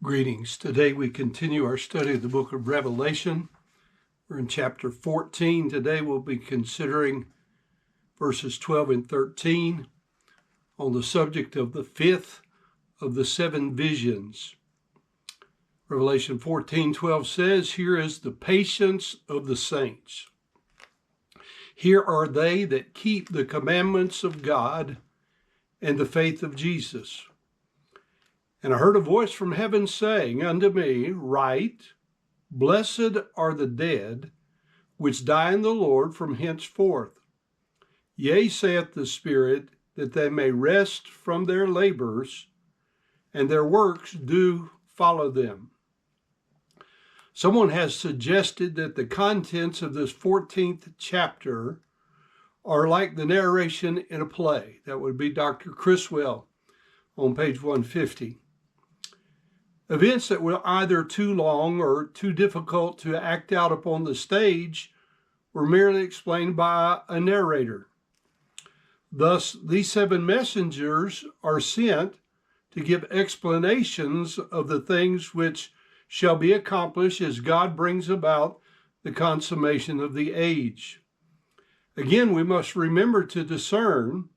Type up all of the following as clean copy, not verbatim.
Greetings. Today we continue our study of the book of Revelation. We're in chapter 14. Today we'll be considering verses 12 and 13 on the subject of the fifth of the seven visions. Revelation 14:12 says, "Here is the patience of the saints. Here are they that keep the commandments of God and the faith of Jesus. And I heard a voice from heaven saying unto me, Write, Blessed are the dead which die in the Lord from henceforth. Yea, saith the Spirit, that they may rest from their labors, and their works do follow them." Someone has suggested that the contents of this 14th chapter are like the narration in a play. That would be Dr. Criswell on page 150. Events that were either too long or too difficult to act out upon the stage were merely explained by a narrator. Thus, these seven messengers are sent to give explanations of the things which shall be accomplished as God brings about the consummation of the age. Again, we must remember to discern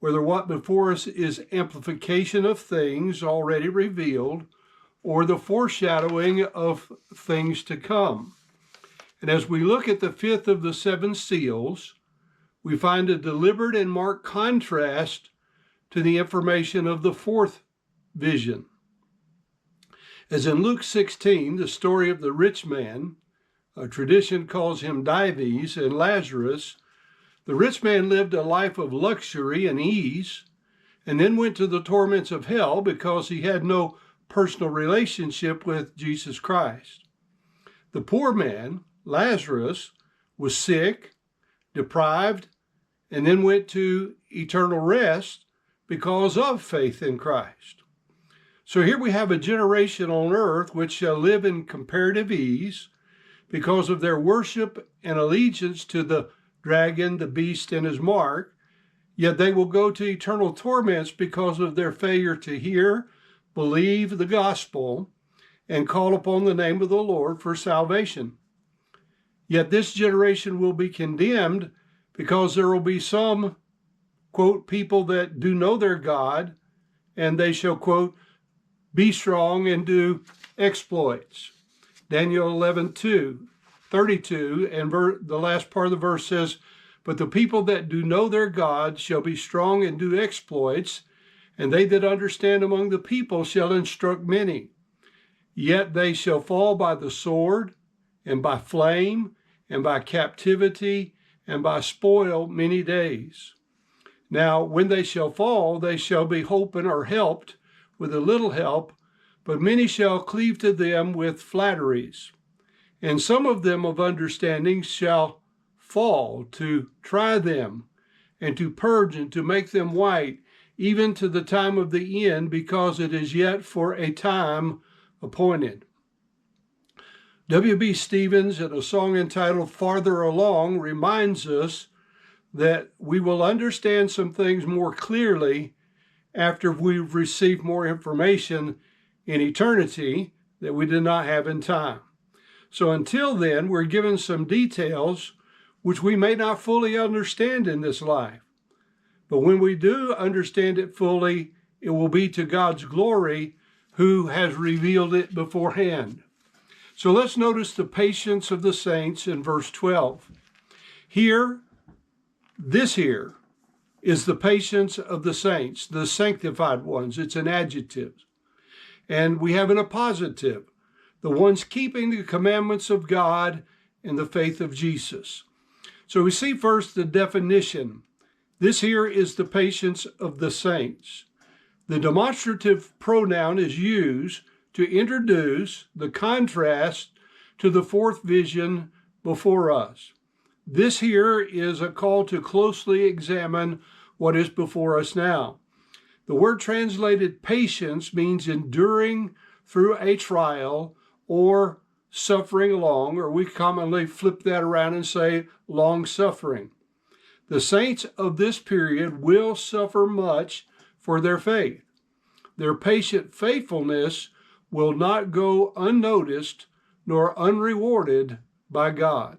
whether what before us is amplification of things already revealed or the foreshadowing of things to come. And as we look at the fifth of the seven seals, we find a deliberate and marked contrast to the information of the fourth vision. As in Luke 16, the story of the rich man, a tradition calls him Dives, and Lazarus, the rich man lived a life of luxury and ease, and then went to the torments of hell because he had no personal relationship with Jesus Christ. The poor man, Lazarus, was sick, deprived, and then went to eternal rest because of faith in Christ. So here we have a generation on earth which shall live in comparative ease because of their worship and allegiance to the dragon, the beast, and his mark, yet they will go to eternal torments because of their failure to hear, believe the gospel, and call upon the name of the Lord for salvation. Yet this generation will be condemned because there will be some, quote, people that do know their God, and they shall, quote, be strong and do exploits. Daniel 11:32, and the last part of the verse says, "But the people that do know their God shall be strong and do exploits, and they that understand among the people shall instruct many. Yet they shall fall by the sword, and by flame, and by captivity, and by spoil many days. Now, when they shall fall, they shall be holpen or helped with a little help, but many shall cleave to them with flatteries. And some of them of understanding shall fall to try them, and to purge and to make them white, even to the time of the end, because it is yet for a time appointed." W.B. Stevens, in a song entitled "Farther Along," reminds us that we will understand some things more clearly after we've received more information in eternity that we did not have in time. So until then, we're given some details which we may not fully understand in this life. But when we do understand it fully, it will be to God's glory, who has revealed it beforehand. So let's notice the patience of the saints in verse 12. This here is the patience of the saints, the sanctified ones. It's an adjective. And we have an appositive, the ones keeping the commandments of God and the faith of Jesus. So we see first the definition. This here is the patience of the saints. The demonstrative pronoun is used to introduce the contrast to the fourth vision before us. This here is a call to closely examine what is before us now. The word translated patience means enduring through a trial or suffering along, or we commonly flip that around and say long suffering. The saints of this period will suffer much for their faith. Their patient faithfulness will not go unnoticed nor unrewarded by God.